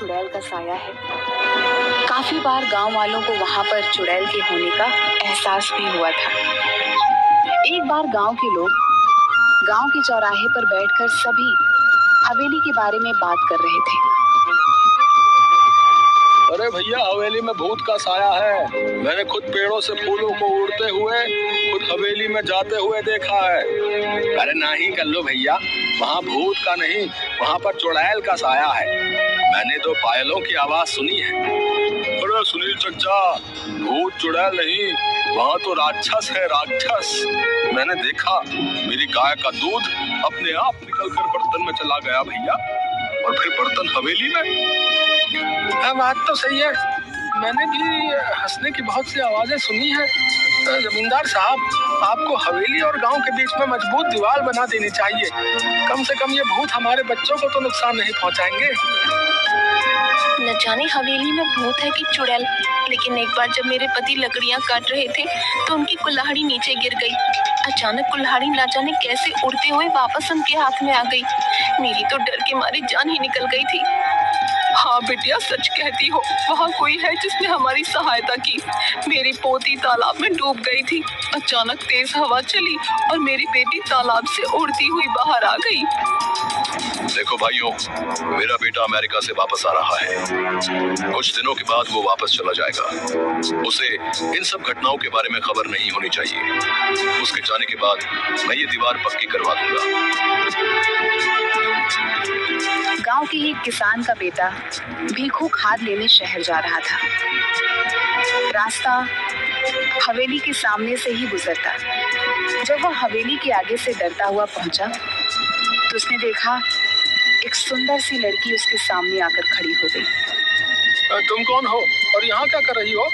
चुड़ैल का साया है। काफी बार गांव वालों को वहां पर चुड़ैल के होने का एहसास भी हुआ था। एक बार गांव के लोग गांव के चौराहे पर बैठकर सभी हवेली के बारे में बात कर रहे थे। अरे भैया, हवेली में भूत का साया है। मैंने खुद पेड़ों से फूलों को उड़ते हुए खुद हवेली में जाते हुए देखा है। अरे नहीं कर लो भैया, वहाँ भूत का नहीं, वहाँ पर चुड़ैल का साया है। मैंने तो पायलों की आवाज सुनी है। अरे सुनील चचा, भूत चुड़ैल नहीं, वहाँ तो राक्षस है, राक्षस। मैंने देखा, मेरी गाय का दूध अपने आप निकलकर बर्तन में चला गया भैया, और फिर बर्तन हवेली में। बात तो सही है, मैंने भी हंसने की बहुत सी आवाजें सुनी है। जमींदार साहब, आपको हवेली और गांव के बीच में मजबूत दीवार बना देनी चाहिए। कम से कम ये भूत हमारे बच्चों को तो नुकसान नहीं पहुंचाएंगे। न जाने हवेली में भूत है कि चुड़ैल, लेकिन एक बार जब मेरे पति लकड़ियां काट रहे थे तो उनकी कुल्हाड़ी नीचे गिर गई। अचानक कुल्हाड़ी न जाने कैसे उड़ते हुए वापस उनके हाथ में आ गई। मेरी तो डर के मारे जान ही निकल गई थी। हाँ बिटिया, सच कहती हो, वहाँ कोई है जिसने हमारी सहायता की। मेरी पोती तालाब में डूब गई थी। अचानक तेज हवा चली और मेरी बेटी तालाब से उड़ती हुई बाहर आ गई। देखो भाइयों, मेरा बेटा अमेरिका से वापस आ रहा है। कुछ दिनों के बाद वो वापस चला जाएगा। उसे इन सब घटनाओं के बारे में खबर नहीं होनी चाहिए। उसके जाने के बाद मैं ये दीवार पक्की करवा दूंगा। गांव के एक किसान का बेटा भीखू खाद लेने शहर जा रहा था। रास्ता हवेली के सामने से ही गुजरता। जब वह हवेली के आगे से डरता हुआ पहुंचा तो उसने देखा एक सुंदर सी लड़की उसके सामने आकर खड़ी हो गई। तुम कौन हो और यहाँ क्या कर रही हो?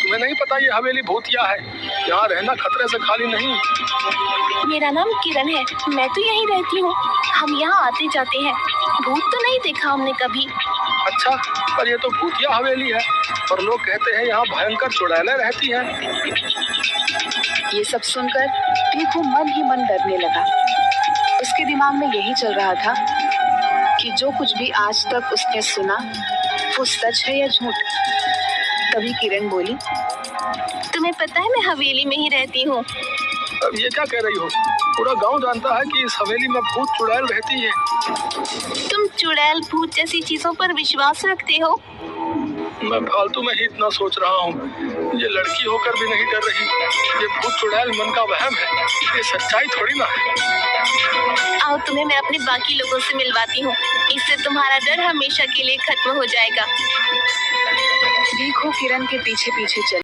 तुम्हें नहीं पता ये हवेली भूतिया है, यहाँ रहना खतरे से खाली नहीं। मेरा नाम किरण है, मैं तो यहीं रहती हूँ। हम यहाँ आते जाते हैं, भूत तो नहीं देखा हमने कभी। अच्छा, पर ये तो भूतिया हवेली है, और लोग कहते हैं यहाँ भयंकर चुड़ैलें रहती हैं। ये सब सुनकर भीखू मन ही मन डरने लगा। उसके दिमाग में यही चल रहा था कि जो कुछ भी आज तक उसने सुना वो सच है या झूठ। तभी किरण बोली, तुम्हें पता है मैं हवेली में ही रहती हूँ। अब ये क्या कह रही हो? पूरा गांव जानता है कि इस हवेली में भूत चुड़ैल रहती है। तुम चुड़ैल भूत जैसी चीजों पर विश्वास रखते हो? मैं फालतू में ही इतना सोच रहा हूँ। ये लड़की होकर भी नहीं डर रही। ये भूत चुड़ैल मन का वहम है, ये सच्चाई थोड़ी ना है। आओ तुम्हें मैं अपने बाकी लोगों से मिलवाती हूँ, इससे तुम्हारा डर हमेशा के लिए खत्म हो जाएगा। भीखू किरण के पीछे पीछे चल